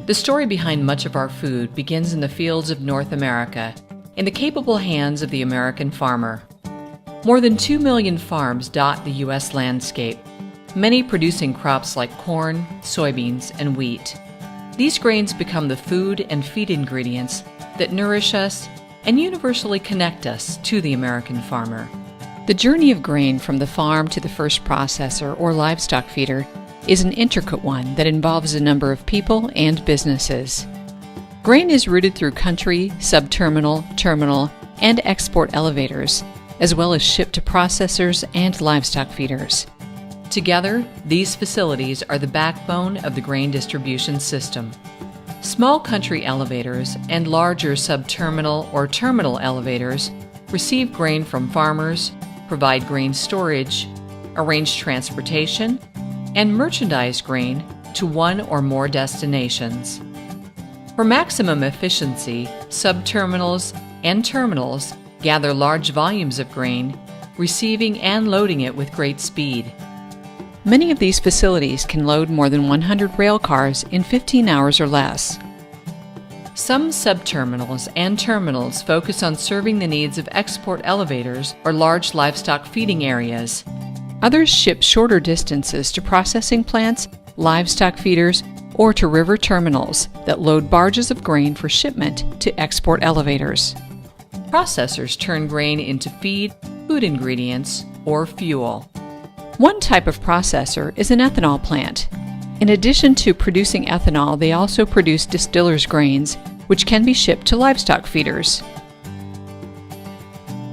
The story behind much of our food begins in the fields of North America, in the capable hands of the American farmer. More than 2 million farms dot the U.S. landscape, many producing crops like corn, soybeans, and wheat. These grains become the food and feed ingredients that nourish us and universally connect us to the American farmer. The journey of grain from the farm to the first processor or livestock feeder is an intricate one that involves a number of people and businesses. Grain is routed through country, subterminal, terminal, and export elevators, as well as shipped to processors and livestock feeders. Together, these facilities are the backbone of the grain distribution system. Small country elevators and larger subterminal or terminal elevators receive grain from farmers, provide grain storage, arrange transportation, and merchandise grain to one or more destinations. For maximum efficiency, subterminals and terminals gather large volumes of grain, receiving and loading it with great speed. Many of these facilities can load more than 100 rail cars in 15 hours or less. Some subterminals and terminals focus on serving the needs of export elevators or large livestock feeding areas. Others ship shorter distances to processing plants, livestock feeders, or to river terminals that load barges of grain for shipment to export elevators. Processors turn grain into feed, food ingredients, or fuel. One type of processor is an ethanol plant. In addition to producing ethanol, they also produce distillers' grains, which can be shipped to livestock feeders.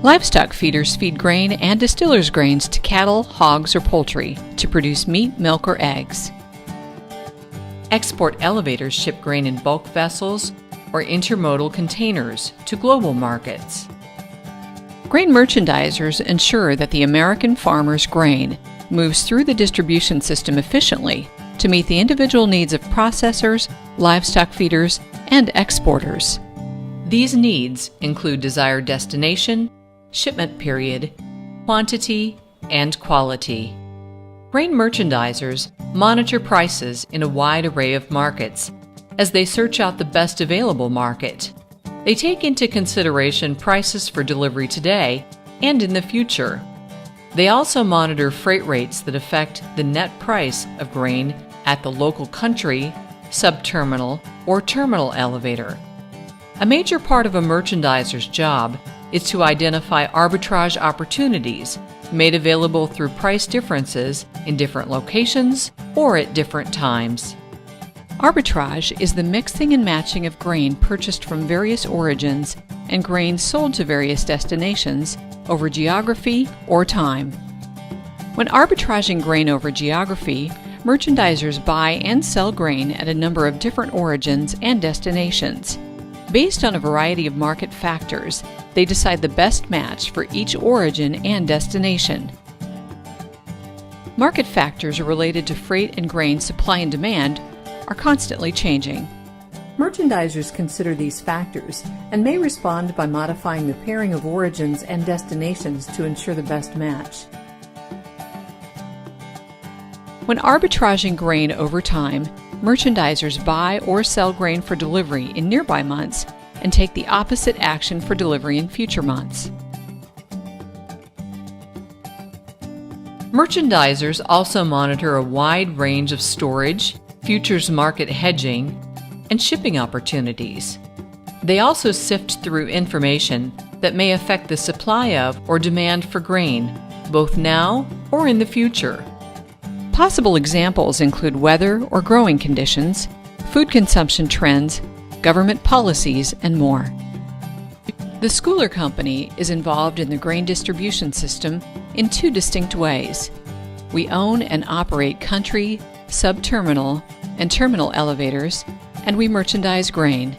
Livestock feeders feed grain and distillers' grains to cattle, hogs, or poultry to produce meat, milk, or eggs. Export elevators ship grain in bulk vessels or intermodal containers to global markets. Grain merchandisers ensure that the American farmer's grain moves through the distribution system efficiently to meet the individual needs of processors, livestock feeders, and exporters. These needs include desired destination, shipment period, quantity, and quality. Grain merchandisers monitor prices in a wide array of markets as they search out the best available market. They take into consideration prices for delivery today and in the future. They also monitor freight rates that affect the net price of grain at the local country, subterminal, or terminal elevator. A major part of a merchandiser's job is to identify arbitrage opportunities made available through price differences in different locations or at different times. Arbitrage is the mixing and matching of grain purchased from various origins and grain sold to various destinations over geography or time. When arbitraging grain over geography, merchandisers buy and sell grain at a number of different origins and destinations. Based on a variety of market factors, they decide the best match for each origin and destination. Market factors related to freight and grain supply and demand are constantly changing. Merchandisers consider these factors and may respond by modifying the pairing of origins and destinations to ensure the best match. When arbitraging grain over time, merchandisers buy or sell grain for delivery in nearby months and take the opposite action for delivery in future months. Merchandisers also monitor a wide range of storage, futures market hedging, and shipping opportunities. They also sift through information that may affect the supply of or demand for grain, both now or in the future. Possible examples include weather or growing conditions, food consumption trends, government policies, and more. The Scoular Company is involved in the grain distribution system in two distinct ways. We own and operate country, subterminal, and terminal elevators, and we merchandise grain.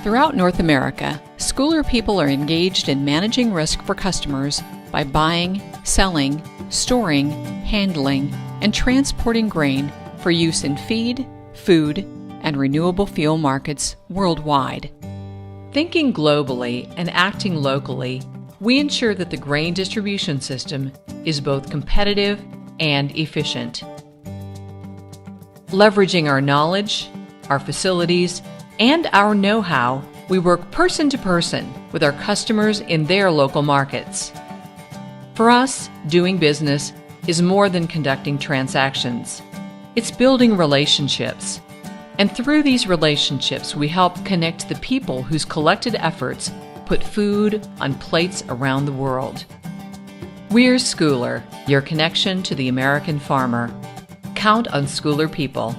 Throughout North America, Scoular people are engaged in managing risk for customers by buying, selling, storing, handling, and transporting grain for use in feed, food, and renewable fuel markets worldwide. Thinking globally and acting locally, we ensure that the grain distribution system is both competitive and efficient. Leveraging our knowledge, our facilities, and our know-how, we work person to person with our customers in their local markets. For us, doing business is more than conducting transactions. It's building relationships. And through these relationships, we help connect the people whose collected efforts put food on plates around the world. We're Scoular, your connection to the American farmer. Count on Scoular people.